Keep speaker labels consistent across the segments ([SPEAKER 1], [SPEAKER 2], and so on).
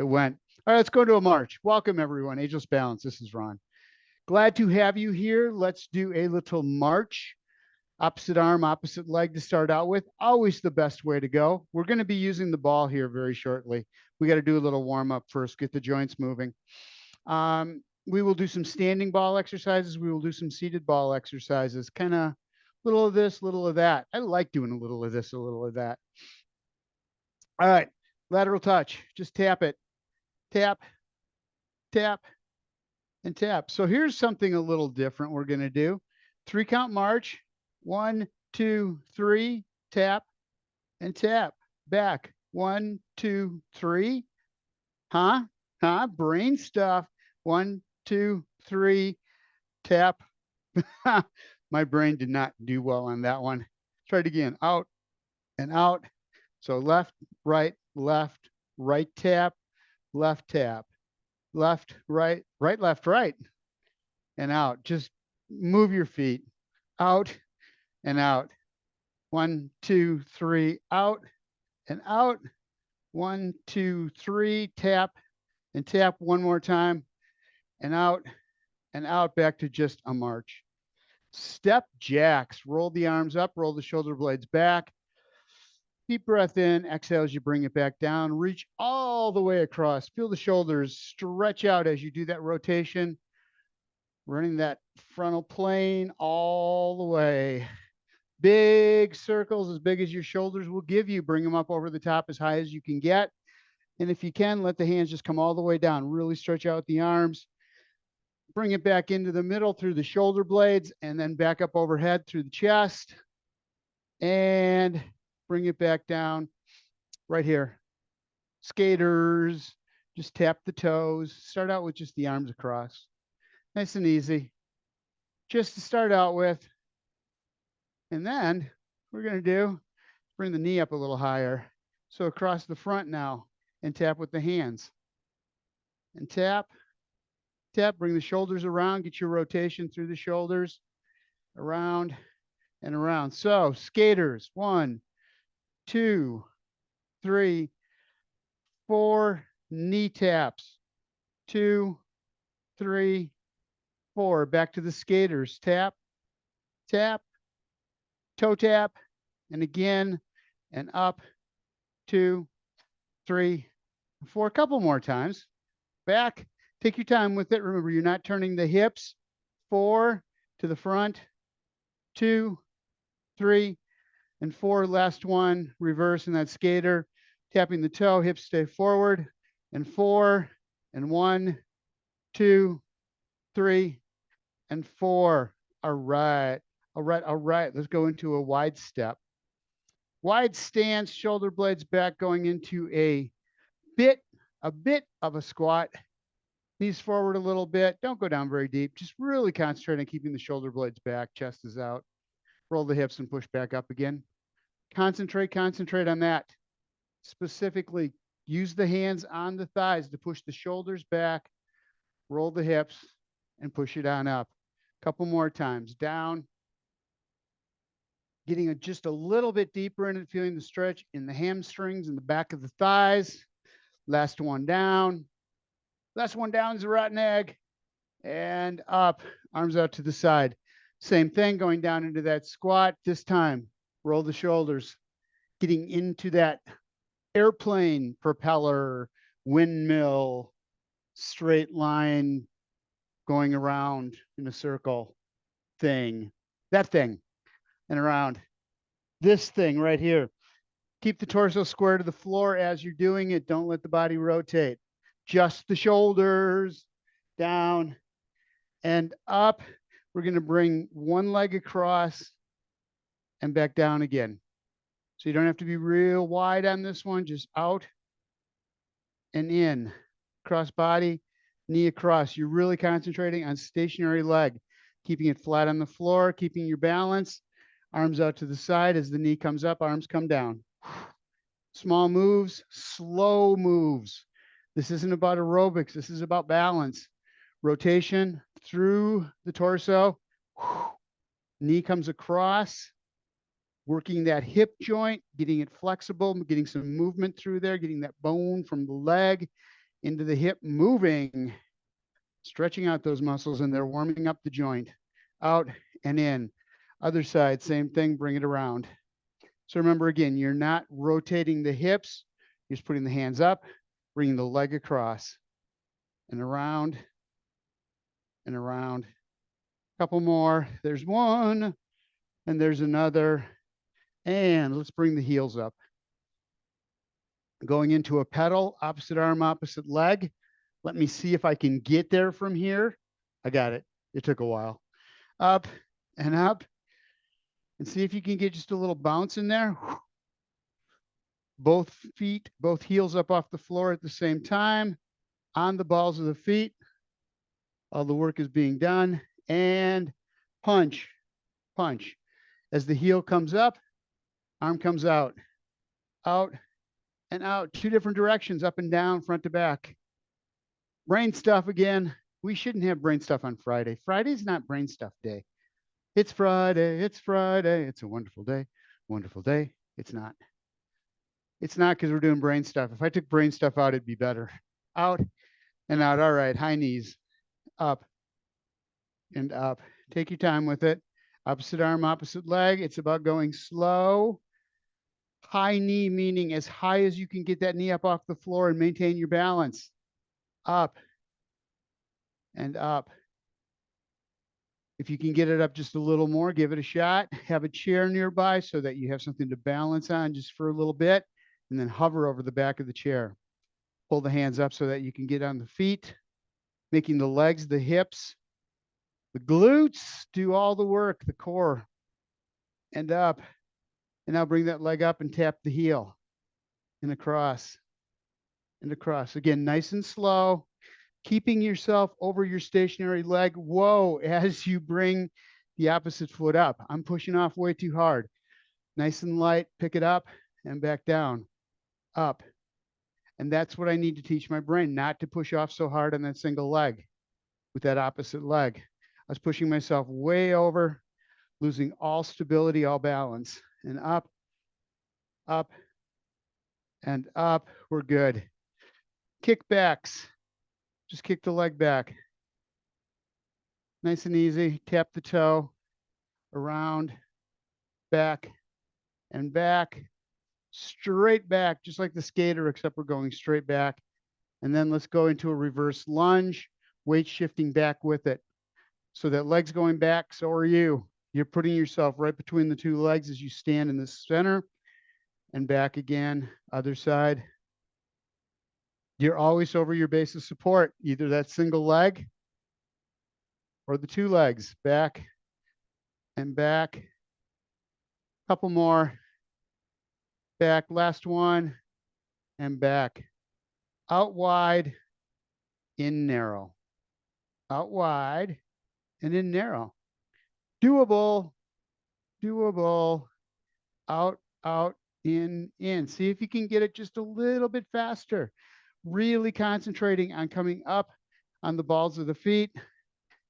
[SPEAKER 1] It went. All right, let's go to a march. Welcome, everyone. Ageless Balance. This is Ron. Glad to have you here. Let's do a little march. Opposite arm, opposite leg to start out with. Always the best way to go. We're going to be using the ball here very shortly. We got to do a little warm up first, get the joints moving. We will do some standing ball exercises. We will do some seated ball exercises, kind of little of this, little of that. I like doing a little of this, a little of that. All right, lateral touch. Just tap it. Tap, tap, and tap. So here's something a little different we're going to do. 3-count march. 1, 2, 3, tap, and tap. Back. 1, 2, 3. Huh? Brain stuff. 1, 2, 3, tap. My brain did not do well on that one. Try it again. Out and out. So left, right tap, left tap, left, right, left, right, and out. Just move your feet out and out. 1, 2, 3, out and out. 1, 2, 3, tap and tap one more time and out back to just a march. Step jacks. Roll the arms up, roll the shoulder blades back. Deep breath in, exhale as you bring it back down. Reach all the way across. Feel the shoulders stretch out as you do that rotation. Running that frontal plane all the way. Big circles, as big as your shoulders will give you. Bring them up over the top as high as you can get. And if you can, let the hands just come all the way down. Really stretch out the arms. Bring it back into the middle through the shoulder blades and then back up overhead through the chest. And bring it back down right here. Skaters, just tap the toes. Start out with just the arms across. Nice and easy. Just to start out with. And then we're going to do, bring the knee up a little higher. So across the front now and tap with the hands. And tap, tap, bring the shoulders around, get your rotation through the shoulders, around and around. So skaters, 1, 2, 3, 4, knee taps, 2, 3, 4. Back to the skaters. Tap, tap, toe tap, and again, and up, 2, 3, 4. A couple more times. Back, take your time with it. Remember, you're not turning the hips. 4 to the front, 2, 3, and 4. Last one, reverse in that skater, tapping the toe, hips stay forward, and 4, and 1, 2, 3, and 4. All right. All right. Let's go into a wide step. Wide stance, shoulder blades back, going into a bit of a squat. Knees forward a little bit. Don't go down very deep. Just really concentrate on keeping the shoulder blades back. Chest is out. Roll the hips and push back up again. Concentrate on that. Specifically, use the hands on the thighs to push the shoulders back. Roll the hips and push it on up. A couple more times. Down. Getting just a little bit deeper in it, feeling the stretch in the hamstrings and the back of the thighs. Last one down. Last one down is a rotten egg. And up, arms out to the side. Same thing, going down into that squat. This time, roll the shoulders, getting into that airplane, propeller, windmill, straight line, going around in a circle thing. That thing, and around. This thing right here. Keep the torso square to the floor as you're doing it. Don't let the body rotate. Just the shoulders, down and up. We're going to bring one leg across and back down again. So you don't have to be real wide on this one, just out and in. Cross body, knee across. You're really concentrating on stationary leg, keeping it flat on the floor, keeping your balance. Arms out to the side as the knee comes up, arms come down. Small moves, slow moves. This isn't about aerobics. This is about balance. Rotation through the torso. Knee comes across. Working that hip joint, getting it flexible, getting some movement through there, getting that bone from the leg into the hip, moving, stretching out those muscles, and they're warming up the joint. Out and in. Other side, same thing, bring it around. So remember again, you're not rotating the hips, you're just putting the hands up, bringing the leg across and around and around. A couple more. There's one, and there's another. And let's bring the heels up. Going into a pedal, opposite arm, opposite leg. Let me see if I can get there from here. I got it. It took a while. Up and up. And see if you can get just a little bounce in there. Both feet, both heels up off the floor at the same time. On the balls of the feet. All the work is being done. And punch, punch. As the heel comes up, arm comes out, and out. Two different directions, up and down, front to back. Brain stuff again. We shouldn't have brain stuff on Friday. Friday's not brain stuff day. It's Friday. It's Friday. It's a wonderful day. Wonderful day. It's not. It's not because we're doing brain stuff. If I took brain stuff out, it'd be better. Out and out. All right. High knees. Up and up. Take your time with it. Opposite arm, opposite leg. It's about going slow. High knee, meaning as high as you can get that knee up off the floor and maintain your balance. Up and up. If you can get it up just a little more, give it a shot. Have a chair nearby so that you have something to balance on just for a little bit, and then hover over the back of the chair. Pull the hands up so that you can get on the feet, making the legs, the hips, the glutes do all the work, the core, and up. And now bring that leg up and tap the heel and across and across. Again, nice and slow, keeping yourself over your stationary leg. Whoa, as you bring the opposite foot up. I'm pushing off way too hard. Nice and light, pick it up and back down, up. And that's what I need to teach my brain, not to push off so hard on that single leg with that opposite leg. I was pushing myself way over, losing all stability, all balance. And up, up, and up. We're good. Kickbacks. Just kick the leg back. Nice and easy. Tap the toe, around, back, and back. Straight back, just like the skater, except we're going straight back. And then let's go into a reverse lunge, weight shifting back with it. So that leg's going back, so are you. You're putting yourself right between the two legs as you stand in the center and back again, other side. You're always over your base of support, either that single leg or the two legs, back and back. Couple more, back, last one, and back. Out wide, in narrow. Out wide and in narrow. Doable, doable. Out, out, in, in. See if you can get it just a little bit faster. Really concentrating on coming up on the balls of the feet.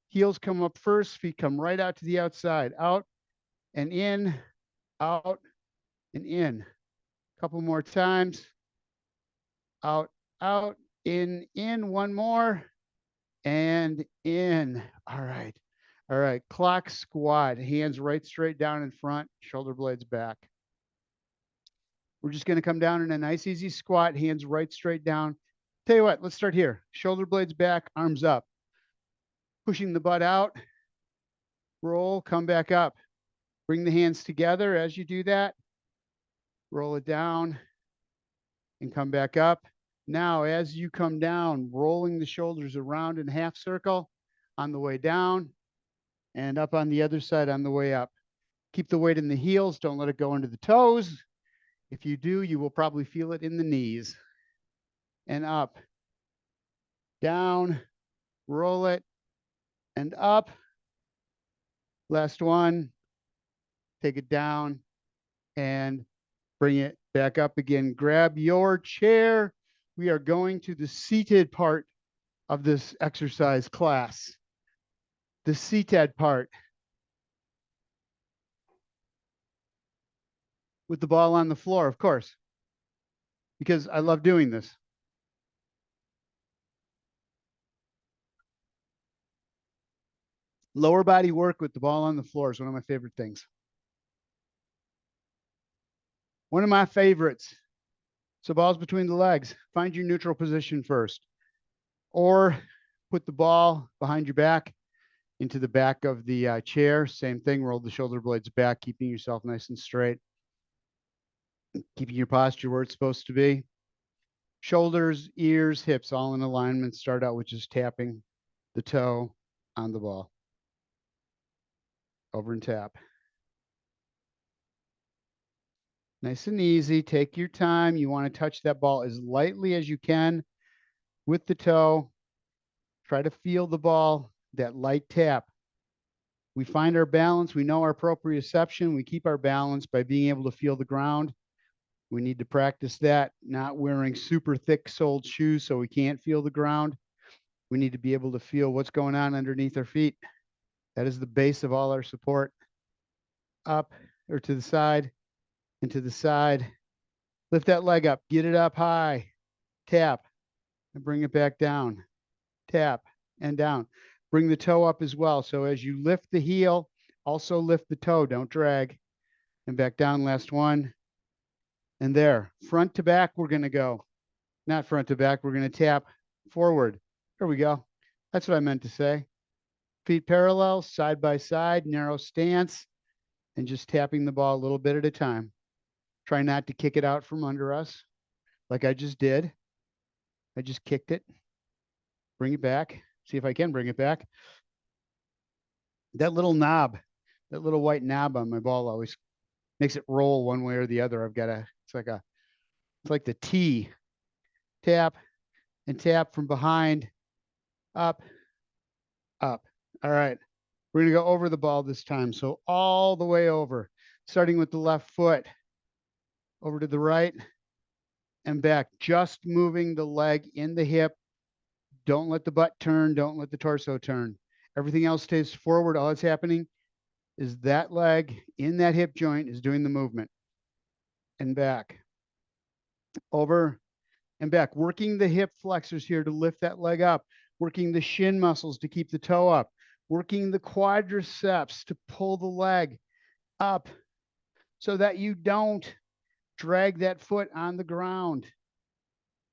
[SPEAKER 1] Heels come up first, feet come right out to the outside. Out and in, out and in. Couple more times. Out, out, in, one more, and in. All right. All right. Clock squat. Hands right straight down in front, shoulder blades back. We're just going to come down in a nice, easy squat, hands right straight down. Tell you what, let's start here. Shoulder blades back, arms up. Pushing the butt out. Roll, come back up. Bring the hands together as you do that. Roll it down and come back up. Now, as you come down, rolling the shoulders around in a half circle on the way down and up on the other side on the way up. Keep the weight in the heels. Don't let it go into the toes. If you do, you will probably feel it in the knees. And up, down, roll it, and up. Last one. Take it down and bring it back up again. Grab your chair. We are going to the seated part of this exercise class. The seated part. With the ball on the floor, of course, because I love doing this. Lower body work with the ball on the floor is one of my favorite things. One of my favorites. So ball's between the legs. Find your neutral position first. Or put the ball behind your back into the back of the chair. Same thing, roll the shoulder blades back, keeping yourself nice and straight. Keeping your posture where it's supposed to be. Shoulders, ears, hips, all in alignment. Start out with just tapping the toe on the ball. Over and tap. Nice and easy. Take your time. You want to touch that ball as lightly as you can with the toe. Try to feel the ball, that light tap. We find our balance. We know our proprioception. We keep our balance by being able to feel the ground. We need to practice that, not wearing super thick soled shoes so we can't feel the ground. We need to be able to feel what's going on underneath our feet. That is the base of all our support. Up or to the side and to the side. Lift that leg up, get it up high, tap, and bring it back down. Tap and down. Bring the toe up as well. So as you lift the heel, also lift the toe, don't drag. And back down, last one. And there, front to back, we're going to go. Not front to back, we're going to tap forward. There we go. That's what I meant to say. Feet parallel, side by side, narrow stance, and just tapping the ball a little bit at a time. Try not to kick it out from under us like I just did. I just kicked it. Bring it back. See if I can bring it back. That little knob, that little white knob on my ball always makes it roll one way or the other. It's like the T. Tap and tap from behind, up, up. All right. We're going to go over the ball this time. So all the way over, starting with the left foot, over to the right and back, just moving the leg in the hip. Don't let the butt turn. Don't let the torso turn. Everything else stays forward. All that's happening is that leg in that hip joint is doing the movement. And back, over and back, working the hip flexors here to lift that leg up, working the shin muscles to keep the toe up, working the quadriceps to pull the leg up so that you don't drag that foot on the ground.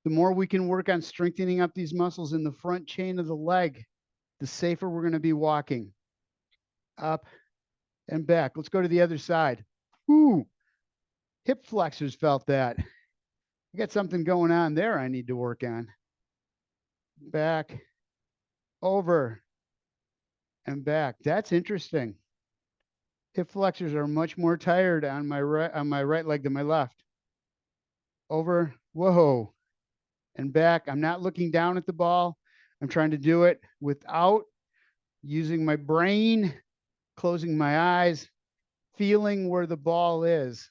[SPEAKER 1] The more we can work on strengthening up these muscles in the front chain of the leg, the safer we're going to be walking. Up and back. Let's go to the other side. Ooh, hip flexors felt that. I got something going on there I need to work on. Back, over, and back. That's interesting. Hip flexors are much more tired on my right leg than my left. Over, whoa, and back. I'm not looking down at the ball. I'm trying to do it without using my brain, closing my eyes, feeling where the ball is,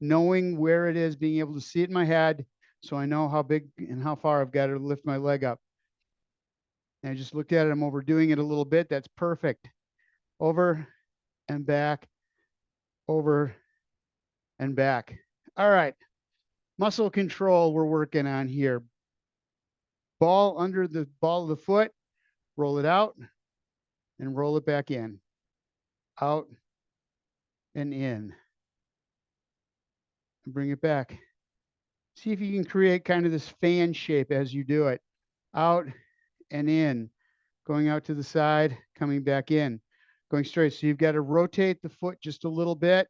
[SPEAKER 1] knowing where it is, being able to see it in my head so I know how big and how far I've got to lift my leg up. And I just looked at it. I'm overdoing it a little bit. That's perfect. Over and back, over and back. All right. Muscle control we're working on here. Ball under the ball of the foot, roll it out and roll it back in. Out and in. And bring it back. See if you can create kind of this fan shape as you do it. Out and in. Going out to the side, coming back in. Going straight. So you've got to rotate the foot just a little bit.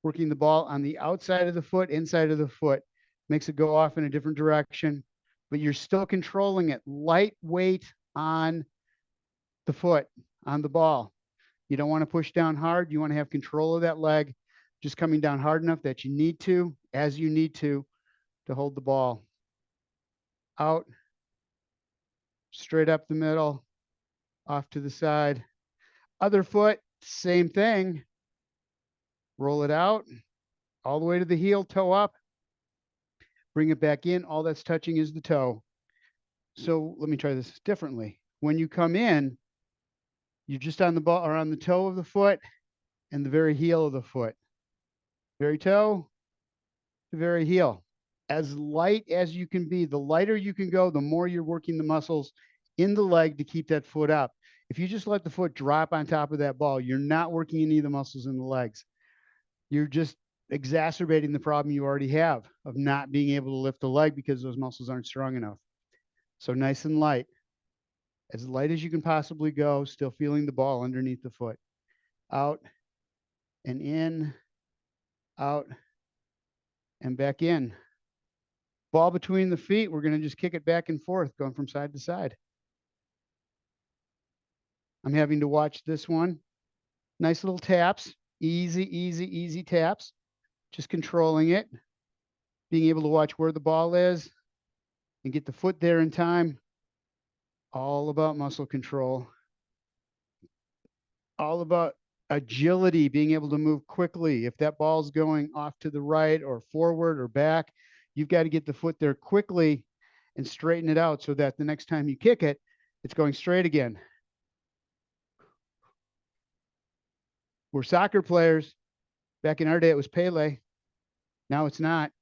[SPEAKER 1] Working the ball on the outside of the foot, inside of the foot. Makes it go off in a different direction. But you're still controlling it. Light weight on the foot, on the ball. You don't want to push down hard. You want to have control of that leg. Just coming down hard enough that you need to, as you need to hold the ball. Out, straight up the middle, off to the side. Other foot, same thing. Roll it out, all the way to the heel, toe up. Bring it back in. All that's touching is the toe. So let me try this differently. When you come in, you're just on the ball or on the toe of the foot and the very heel of the foot. Very toe, the very heel. As light as you can be, the lighter you can go, the more you're working the muscles in the leg to keep that foot up. If you just let the foot drop on top of that ball, you're not working any of the muscles in the legs. You're just exacerbating the problem you already have of not being able to lift the leg because those muscles aren't strong enough. So nice and light as you can possibly go, still feeling the ball underneath the foot. Out and in, out and back in. Ball between the feet, we're going to just kick it back and forth, going from side to side. I'm having to watch this one. Nice little taps, easy, easy, easy taps. Just controlling it, being able to watch where the ball is and get the foot there in time. All about muscle control. All about agility, being able to move quickly. If that ball's going off to the right or forward or back, you've got to get the foot there quickly and straighten it out so that the next time you kick it, it's going straight again. We're soccer players. Back in our day, it was Pele. Now it's not.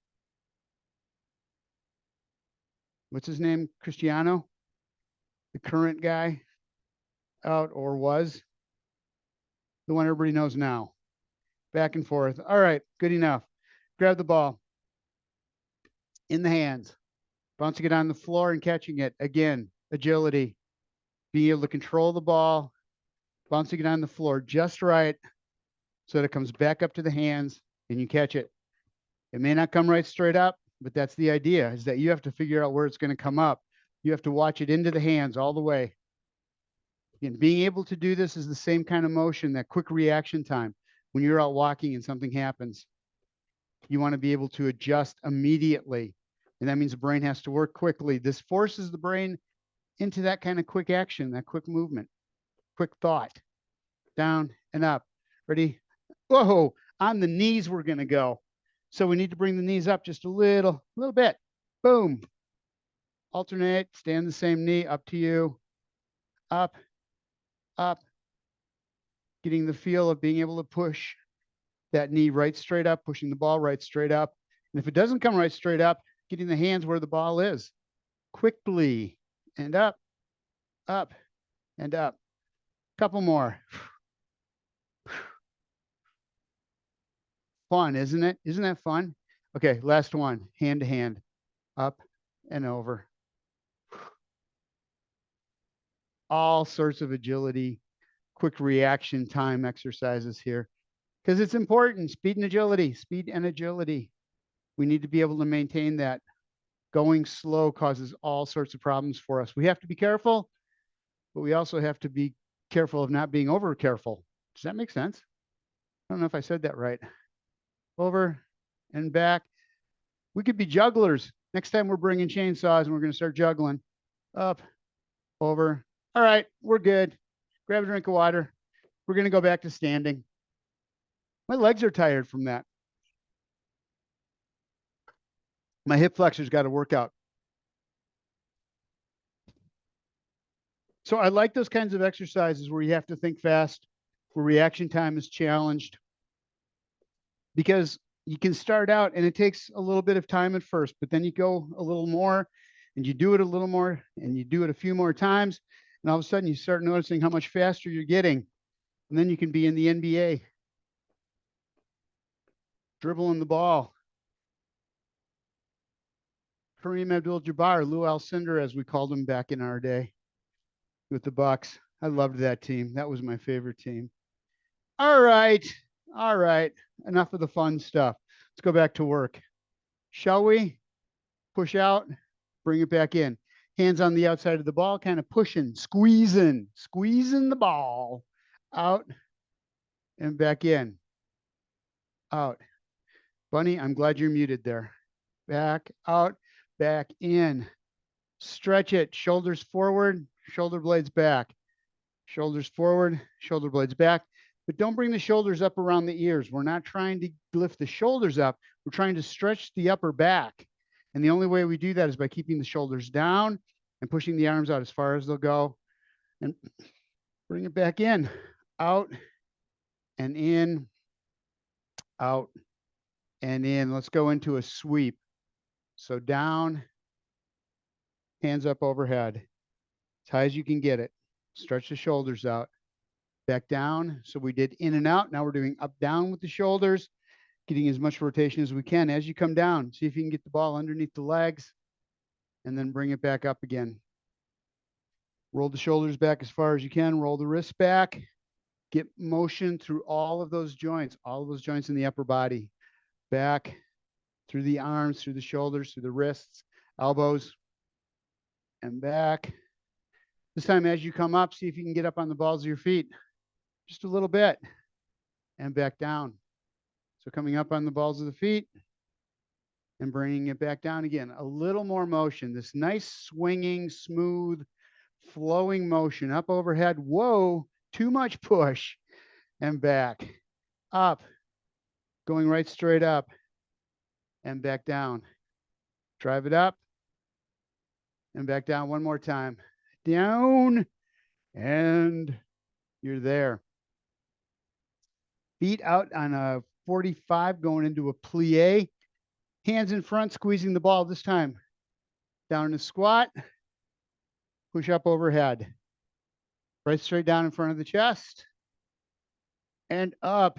[SPEAKER 1] What's his name? Cristiano, the current guy out, or was the one everybody knows now. Back and forth. All right, good enough. Grab the ball in the hands, bouncing it on the floor and catching it. Again, agility, being able to control the ball, bouncing it on the floor just right so that it comes back up to the hands and you catch it. It may not come right straight up, but that's the idea, is that you have to figure out where it's going to come up. You have to watch it into the hands all the way. And being able to do this is the same kind of motion, that quick reaction time. When you're out walking and something happens, you want to be able to adjust immediately. And that means the brain has to work quickly. This forces the brain into that kind of quick action, that quick movement, quick thought, down and up. Ready? Whoa, on the knees we're going to go. So we need to bring the knees up just a little bit. Boom. Alternate, stand the same knee, up to you. Up, up. Getting the feel of being able to push that knee right straight up, pushing the ball right straight up. And if it doesn't come right straight up, getting the hands where the ball is. Quickly, and up, up, and up. Couple more. Fun, isn't it? Isn't that fun? Okay, last one. Hand to hand. Up and over. All sorts of agility, quick reaction time exercises here. Because it's important. Speed and agility. Speed and agility. We need to be able to maintain that. Going slow causes all sorts of problems for us. We have to be careful, but we also have to be careful of not being over careful. Does that make sense? I don't know if I said that right. Over and back. We could be jugglers. Next time we're bringing chainsaws and we're going to start juggling. Up, over. All right, we're good. Grab a drink of water. We're going to go back to standing. My legs are tired from that. My hip flexors got to work out. So I like those kinds of exercises where you have to think fast, where reaction time is challenged, because you can start out and it takes a little bit of time at first, but then you go a little more and you do it a little more and you do it a few more times. And all of a sudden you start noticing how much faster you're getting. And then you can be in the NBA, dribbling the ball. Kareem Abdul-Jabbar, Lou Alcindor, as we called him back in our day with the Bucks. I loved that team. That was my favorite team. All right. All right. Enough of the fun stuff. Let's go back to work. Shall we? Push out, bring it back in. Hands on the outside of the ball, kind of pushing, squeezing the ball out and back in. Out. Bunny, I'm glad you're muted there. Back, out, back in. Stretch it. Shoulders forward, shoulder blades back. Shoulders forward, shoulder blades back. But don't bring the shoulders up around the ears. We're not trying to lift the shoulders up. We're trying to stretch the upper back. And the only way we do that is by keeping the shoulders down and pushing the arms out as far as they'll go. And bring it back in. Out and in. Out and in. Let's go into a sweep. So down, hands up overhead, as high as you can get it. Stretch the shoulders out. Back down. So we did in and out. Now we're doing up, down with the shoulders, getting as much rotation as we can. As you come down, see if you can get the ball underneath the legs and then bring it back up again. Roll the shoulders back as far as you can. Roll the wrists back. Get motion through all of those joints in the upper body. Back through the arms, through the shoulders, through the wrists, elbows, and back. This time, as you come up, see if you can get up on the balls of your feet just a little bit and back down. So coming up on the balls of the feet and bringing it back down again. A little more motion. This nice swinging, smooth, flowing motion up overhead. Whoa, too much push and back. Up, going right straight up and back down. Drive it up and back down one more time. Down and you're there. Feet out on a 45 going into a plie. Hands in front, squeezing the ball this time. Down in a squat. Push up overhead. Right straight down in front of the chest. And up.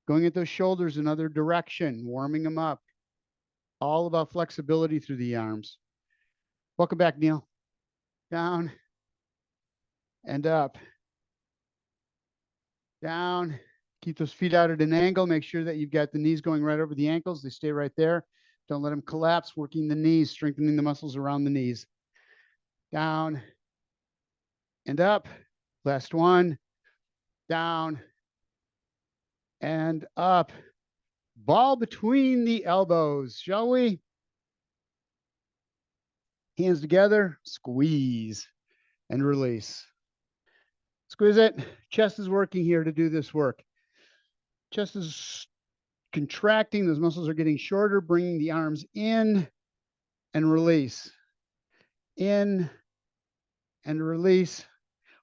[SPEAKER 1] Going at those shoulders another direction, warming them up. All about flexibility through the arms. Welcome back, Neil. Down and up. Down. Keep those feet out at an angle. Make sure that you've got the knees going right over the ankles. They stay right there. Don't let them collapse. Working the knees, strengthening the muscles around the knees. Down and up. Last one. Down and up. Ball between the elbows, shall we? Hands together, squeeze and release. Squeeze it. Chest is working here to do this work. Chest is contracting. Those muscles are getting shorter, bringing the arms in and release. In and release.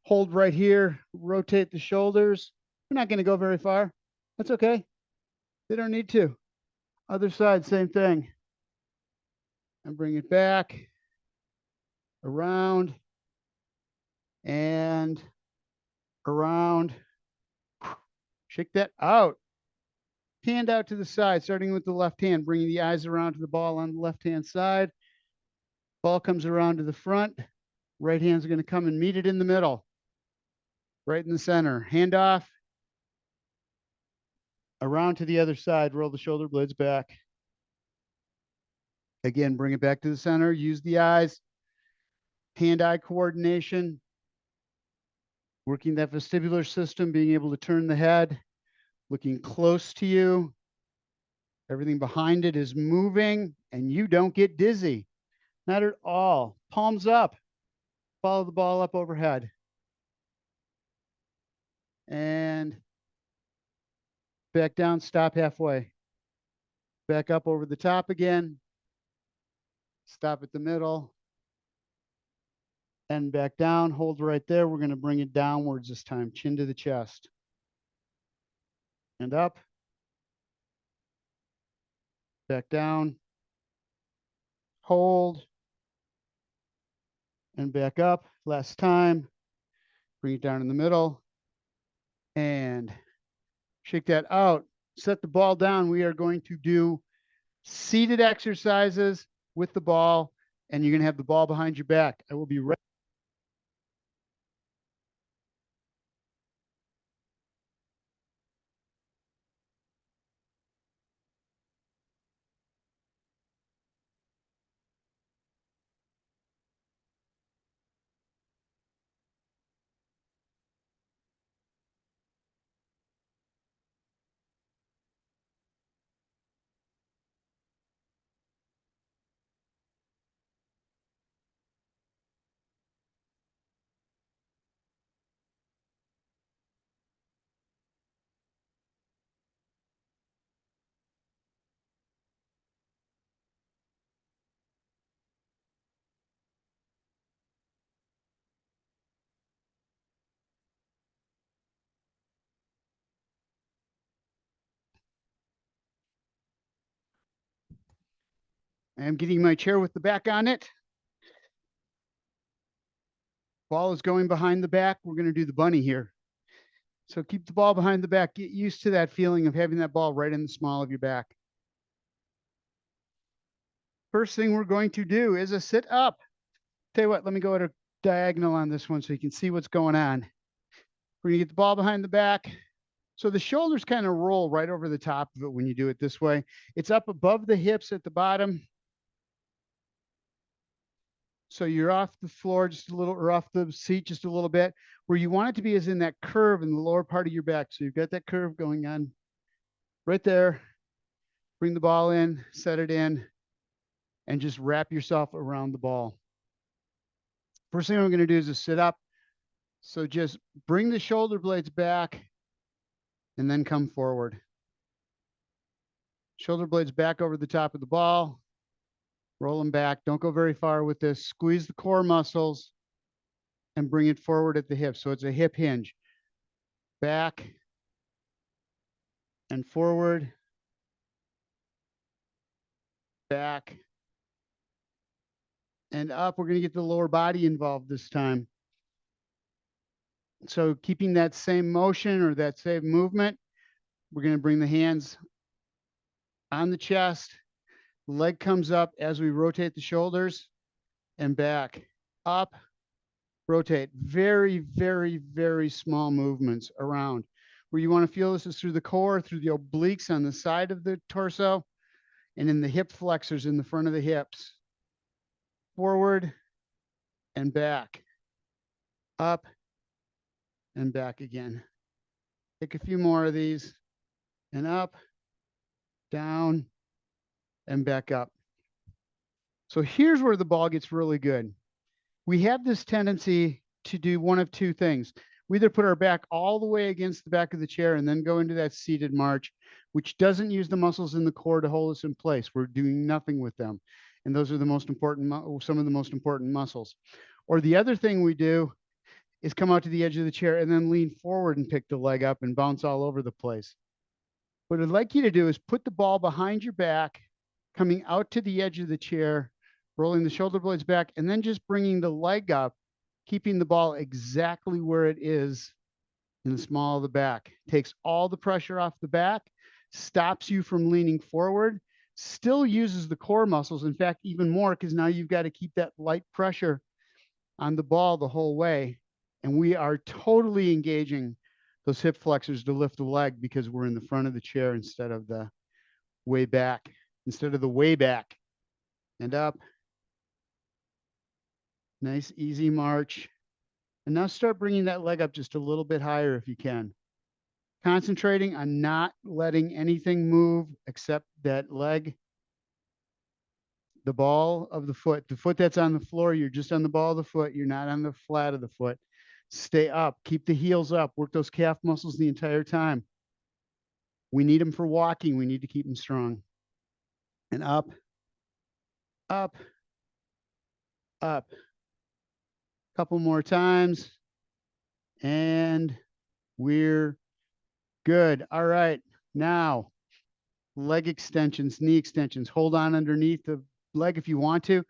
[SPEAKER 1] Hold right here. Rotate the shoulders. We're not going to go very far. That's okay. They don't need to. Other side, same thing. And bring it back, around, and around. Shake that out. Hand out to the side, starting with the left hand, bringing the eyes around to the ball on the left-hand side. Ball comes around to the front. Right hand's going to come and meet it in the middle, right in the center. Hand off, around to the other side. Roll the shoulder blades back. Again, bring it back to the center. Use the eyes. Hand-eye coordination. Working that vestibular system, being able to turn the head, looking close to you. Everything behind it is moving, and you don't get dizzy. Not at all. Palms up. Follow the ball up overhead. And back down, stop halfway. Back up over the top again. Stop at the middle. And back down, hold right there. We're going to bring it downwards this time, chin to the chest. And up. Back down. Hold. And back up. Last time. Bring it down in the middle. And shake that out. Set the ball down. We are going to do seated exercises with the ball, and you're going to have the ball behind your back. I will be right. I'm getting my chair with the back on it. Ball is going behind the back. We're going to do the bunny here. So keep the ball behind the back. Get used to that feeling of having that ball right in the small of your back. First thing we're going to do is a sit up. Tell you what, let me go at a diagonal on this one so you can see what's going on. We're going to get the ball behind the back. So the shoulders kind of roll right over the top of it when you do it this way. It's up above the hips at the bottom. So you're off the floor just a little, or off the seat just a little bit. Where you want it to be is in that curve in the lower part of your back. So you've got that curve going on right there. Bring the ball in, set it in, and just wrap yourself around the ball. First thing I'm going to do is just sit up. So just bring the shoulder blades back and then come forward. Shoulder blades back over the top of the ball. Roll them back. Don't go very far with this. Squeeze the core muscles and bring it forward at the hip. So it's a hip hinge. Back and forward. Back and up. We're going to get the lower body involved this time. So keeping that same motion or that same movement, we're going to bring the hands on the chest. Leg comes up as we rotate the shoulders and back, up, rotate. Very, very, very small movements around. Where you want to feel this is through the core, through the obliques on the side of the torso, and in the hip flexors in the front of the hips. Forward and back, up and back again. Take a few more of these and up, down, and back up. So here's where the ball gets really good. We have this tendency to do one of two things. We either put our back all the way against the back of the chair and then go into that seated march, which doesn't use the muscles in the core to hold us in place. We're doing nothing with them. And those are the most important, some of the most important muscles. Or the other thing we do is come out to the edge of the chair and then lean forward and pick the leg up and bounce all over the place. What I'd like you to do is put the ball behind your back, coming out to the edge of the chair, rolling the shoulder blades back, and then just bringing the leg up, keeping the ball exactly where it is in the small of the back. Takes all the pressure off the back, stops you from leaning forward, still uses the core muscles. In fact, even more, because now you've got to keep that light pressure on the ball the whole way. And we are totally engaging those hip flexors to lift the leg because we're in the front of the chair instead of the way back, and up. Nice, easy march. And now start bringing that leg up just a little bit higher if you can. Concentrating on not letting anything move except that leg, the ball of the foot that's on the floor. You're just on the ball of the foot. You're not on the flat of the foot. Stay up. Keep the heels up. Work those calf muscles the entire time. We need them for walking. We need to keep them strong. And up, up, up. Couple more times. And we're good. All right. Now, leg extensions, knee extensions. Hold on underneath the leg if you want to.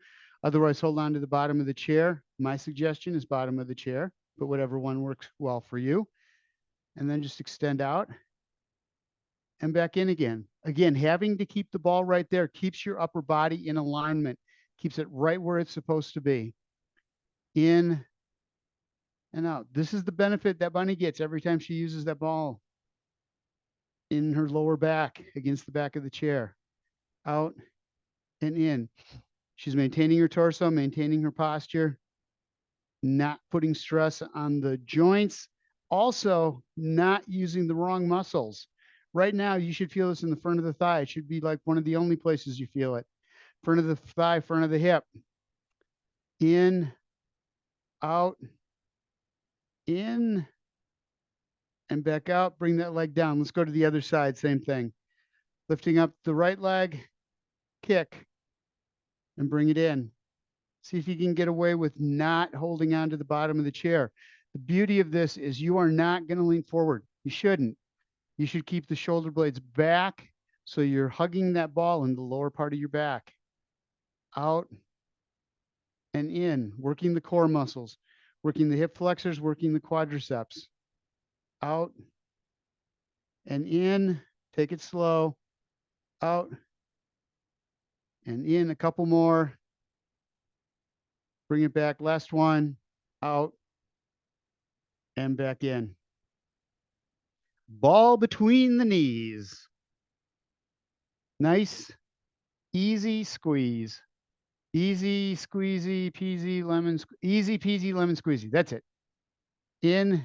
[SPEAKER 1] Otherwise, hold on to the bottom of the chair. My suggestion is bottom of the chair, but whatever one works well for you. And then just extend out and back in again. Again, having to keep the ball right there keeps your upper body in alignment, keeps it right where it's supposed to be. In and out. This is the benefit that Bunny gets every time she uses that ball in her lower back against the back of the chair. Out and in. She's maintaining her torso, maintaining her posture, not putting stress on the joints, also not using the wrong muscles. Right now, you should feel this in the front of the thigh. It should be like one of the only places you feel it. Front of the thigh, front of the hip. In, out, in, and back out. Bring that leg down. Let's go to the other side. Same thing. Lifting up the right leg, kick, and bring it in. See if you can get away with not holding on to the bottom of the chair. The beauty of this is you are not going to lean forward. You shouldn't. You should keep the shoulder blades back so you're hugging that ball in the lower part of your back. Out and in, working the core muscles. Working the hip flexors, working the quadriceps. Out and in. Take it slow. Out and in. A couple more. Bring it back. Last one. Out and back in. Ball between the knees. Nice, easy squeeze. Easy, squeezy, peasy, lemon, easy peasy, lemon squeezy. That's it. In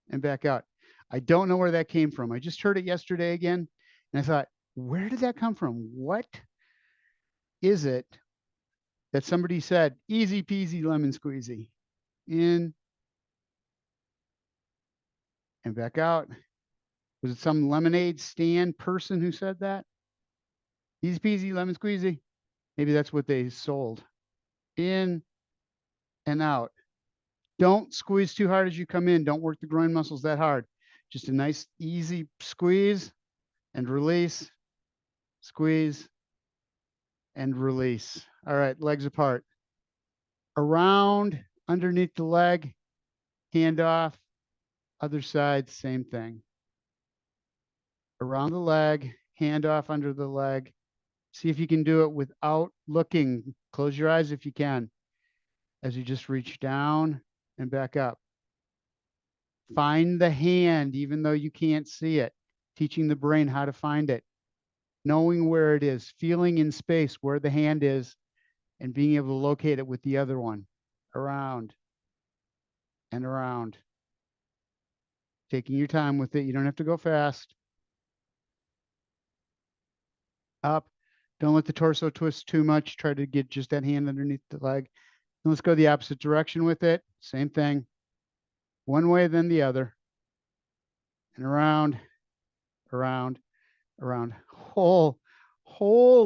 [SPEAKER 1] and back out. I don't know where that came from. I just heard it yesterday again. And I thought, where did that come from? What is it that somebody said, easy peasy, lemon squeezy? In and back out. Was it some lemonade stand person who said that? Easy peasy, lemon squeezy. Maybe that's what they sold. In and out. Don't squeeze too hard as you come in. Don't work the groin muscles that hard. Just a nice, easy squeeze and release, squeeze and release. All right, legs apart. Around, underneath the leg, hand off. Other side, same thing. Around the leg, hand off under the leg. See if you can do it without looking. Close your eyes if you can, as you just reach down and back up. Find the hand, even though you can't see it. Teaching the brain how to find it. Knowing where it is, feeling in space where the hand is, and being able to locate it with the other one. Around and around. Taking your time with it. You don't have to go fast. Up. Don't let the torso twist too much. Try to get just that hand underneath the leg. And let's go the opposite direction with it. Same thing. One way, then the other. And around, around, around. Whole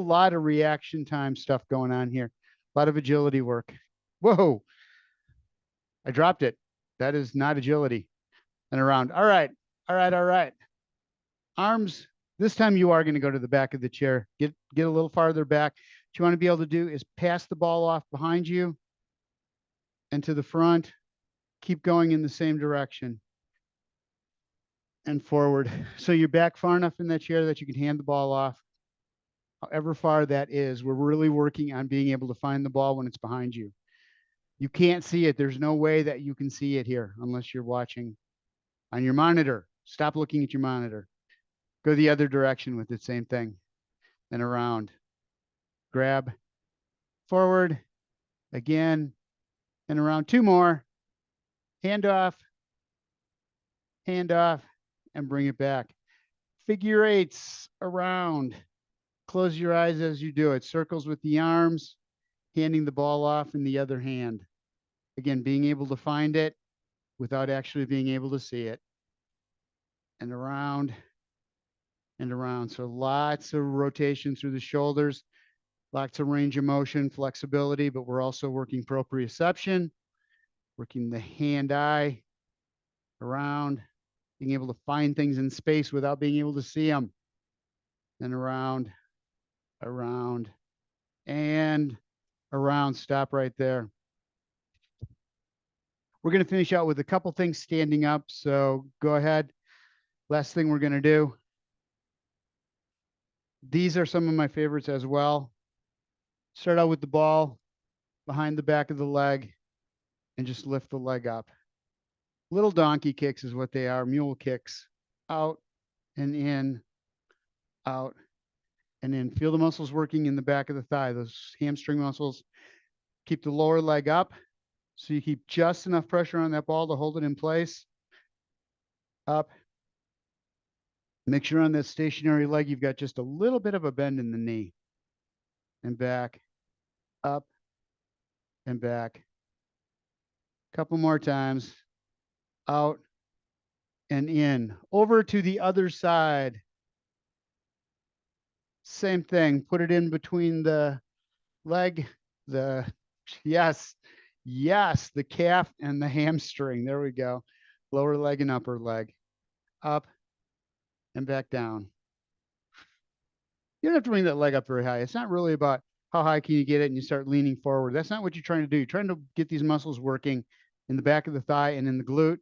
[SPEAKER 1] lot of reaction time stuff going on here. A lot of agility work. Whoa. I dropped it. That is not agility. And around. All right. All right. All right. Arms. This time you are going to go to the back of the chair. Get a little farther back. What you want to be able to do is pass the ball off behind you and to the front. Keep going in the same direction and forward. So you're back far enough in that chair that you can hand the ball off. However far that is, we're really working on being able to find the ball when it's behind you. You can't see it. There's no way that you can see it here unless you're watching on your monitor. Stop looking at your monitor. Go the other direction with it, same thing. And around. Grab, forward, again, and around. Two more. Hand off, and bring it back. Figure eights around. Close your eyes as you do it. Circles with the arms, handing the ball off in the other hand. Again, being able to find it without actually being able to see it. And around and around. So lots of rotation through the shoulders, lots of range of motion, flexibility, but we're also working proprioception, working the hand-eye around, being able to find things in space without being able to see them. And around, around, and around. Stop right there. We're going to finish out with a couple things standing up. So go ahead. Last thing we're going to do. These are some of my favorites as well. Start out with the ball behind the back of the leg and just lift the leg up. Little donkey kicks is what they are, mule kicks. Out and in, out and in. Feel the muscles working in the back of the thigh, those hamstring muscles. Keep the lower leg up so you keep just enough pressure on that ball to hold it in place. Up. Make sure on that stationary leg you've got just a little bit of a bend in the knee. And back, up, and back. Couple more times. Out and in. Over to the other side. Same thing. Put it in between the leg, the the calf and the hamstring. There we go. Lower leg and upper leg. Up and back down. You don't have to bring that leg up very high. It's not really about how high can you get it and you start leaning forward. That's not what you're trying to do. You're trying to get these muscles working in the back of the thigh and in the glute,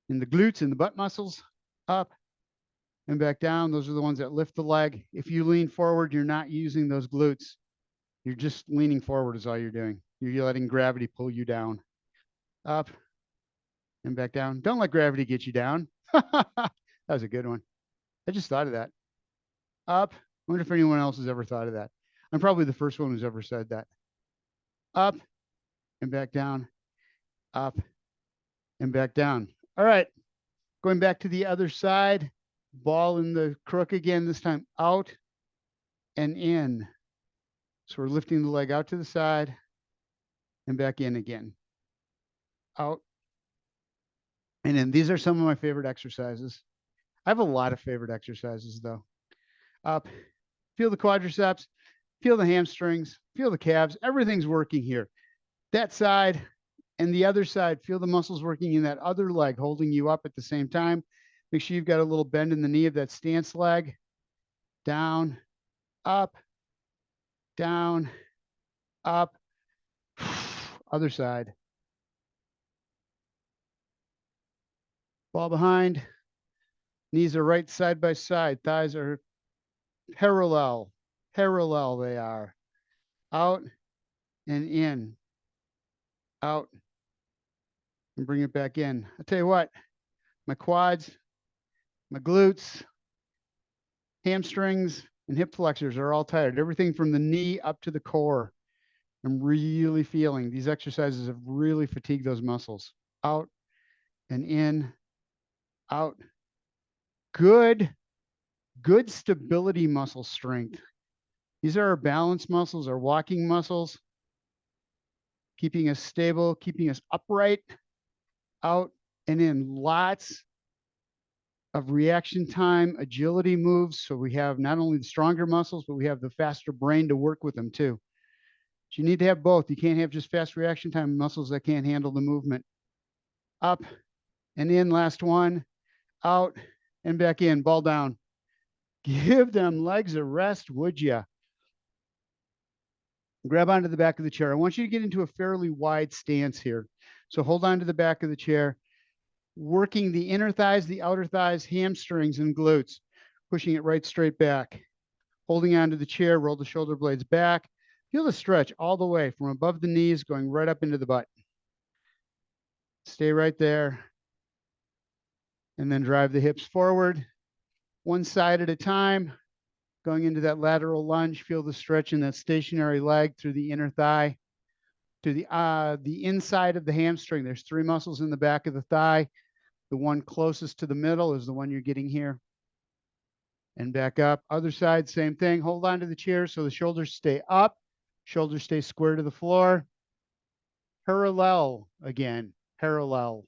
[SPEAKER 1] in the glutes, in the butt muscles, up and back down. Those are the ones that lift the leg. If you lean forward, you're not using those glutes. You're just leaning forward is all you're doing. You're letting gravity pull you down, up and back down. Don't let gravity get you down. That was a good one. I just thought of that. Up. I wonder if anyone else has ever thought of that. I'm probably the first one who's ever said that. Up and back down, up and back down. All right. Going back to the other side, ball in the crook again, this time out and in. So we're lifting the leg out to the side and back in again. Out and in. These are some of my favorite exercises. I have a lot of favorite exercises though. Up, feel the quadriceps, feel the hamstrings, feel the calves. Everything's working here. That side and the other side, feel the muscles working in that other leg, holding you up at the same time. Make sure you've got a little bend in the knee of that stance leg. Down, up, down, up. Other side. Ball behind. Knees are right side by side. Thighs are parallel. Parallel they are. Out and in. Out and bring it back in. I'll tell you what, my quads, my glutes, hamstrings, and hip flexors are all tired. Everything from the knee up to the core. I'm really feeling these exercises have really fatigued those muscles. Out and in, out. Good stability muscle strength. These are our balance muscles, our walking muscles, keeping us stable, keeping us upright. Out and in. Lots of reaction time, agility moves. So we have not only the stronger muscles, but we have the faster brain to work with them too. So you need to have both. You can't have just fast reaction time muscles that can't handle the movement. Up and in, last one. Out and back in, ball down. Give them legs a rest, would you? Grab onto the back of the chair. I want you to get into a fairly wide stance here. So hold on to the back of the chair, working the inner thighs, the outer thighs, hamstrings, and glutes, pushing it right straight back. Holding onto the chair, roll the shoulder blades back. Feel the stretch all the way from above the knees, going right up into the butt. Stay right there. And then drive the hips forward, one side at a time. Going into that lateral lunge, feel the stretch in that stationary leg through the inner thigh, to the inside of the hamstring. There's 3 muscles in the back of the thigh. The one closest to the middle is the one you're getting here. And back up. Other side, same thing. Hold on to the chair so the shoulders stay up. Shoulders stay square to the floor. Parallel again. Parallel.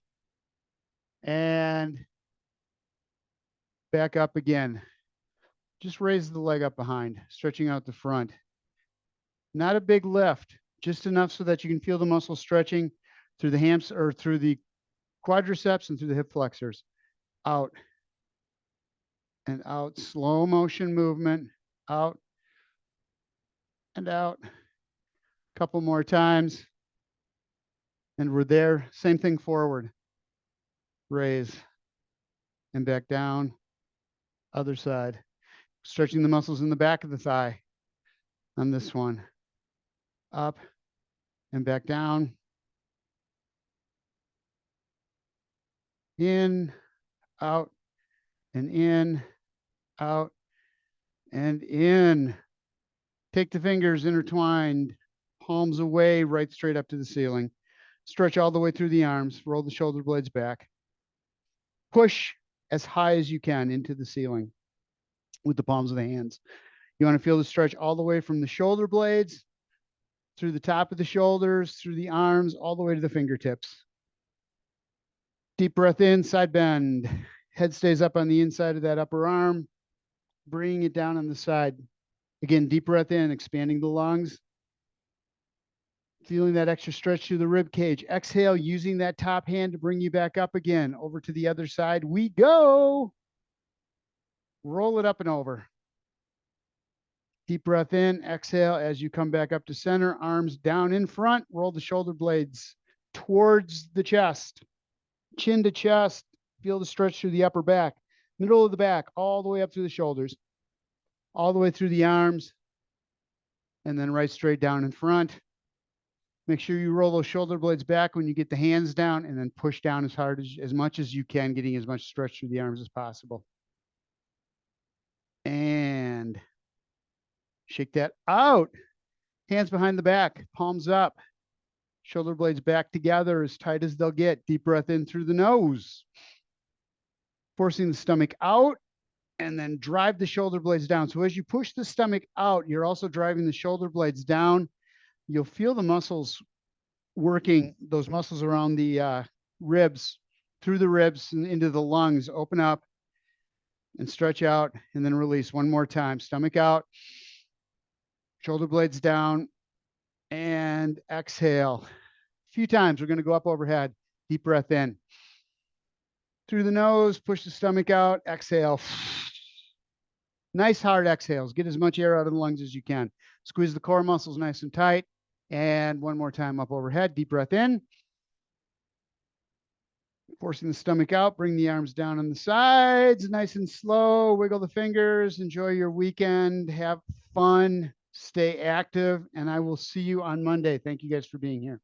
[SPEAKER 1] And back up again. Just raise the leg up behind, stretching out the front. Not a big lift, just enough so that you can feel the muscle stretching through the hams or through the quadriceps and through the hip flexors. Out and out, slow motion movement, out and out. A couple more times. And we're there. Same thing forward. Raise and back down. Other side. Stretching the muscles in the back of the thigh on this one. Up and back down. In, out, and in, out, and in. Take the fingers intertwined, palms away, right straight up to the ceiling. Stretch all the way through the arms. Roll the shoulder blades back. Push as high as you can into the ceiling with the palms of the hands. You want to feel the stretch all the way from the shoulder blades, through the top of the shoulders, through the arms, all the way to the fingertips. Deep breath in, side bend. Head stays up on the inside of that upper arm, bringing it down on the side. Again, deep breath in, expanding the lungs. Feeling that extra stretch through the rib cage. Exhale, using that top hand to bring you back up again. Over to the other side we go. Roll it up and over. Deep breath in, exhale as you come back up to center, arms down in front, roll the shoulder blades towards the chest, chin to chest. Feel the stretch through the upper back, middle of the back, all the way up through the shoulders, all the way through the arms, and then right straight down in front. Make sure you roll those shoulder blades back when you get the hands down, and then push down as hard as much as you can, getting as much stretch through the arms as possible. And shake that out. Hands behind the back, palms up, shoulder blades back together as tight as they'll get. Deep breath in through the nose, forcing the stomach out, and then drive the shoulder blades down. So as you push the stomach out, you're also driving the shoulder blades down. You'll feel the muscles working, those muscles around the ribs, through the ribs and into the lungs. Open up and stretch out, and then release one more time. Stomach out, shoulder blades down, and exhale. A few times. We're going to go up overhead. Deep breath in. Through the nose, push the stomach out, exhale. Nice hard exhales. Get as much air out of the lungs as you can. Squeeze the core muscles nice and tight. And one more time up overhead. Deep breath in. Forcing the stomach out. Bring the arms down on the sides. Nice and slow. Wiggle the fingers. Enjoy your weekend. Have fun. Stay active. And I will see you on Monday. Thank you guys for being here.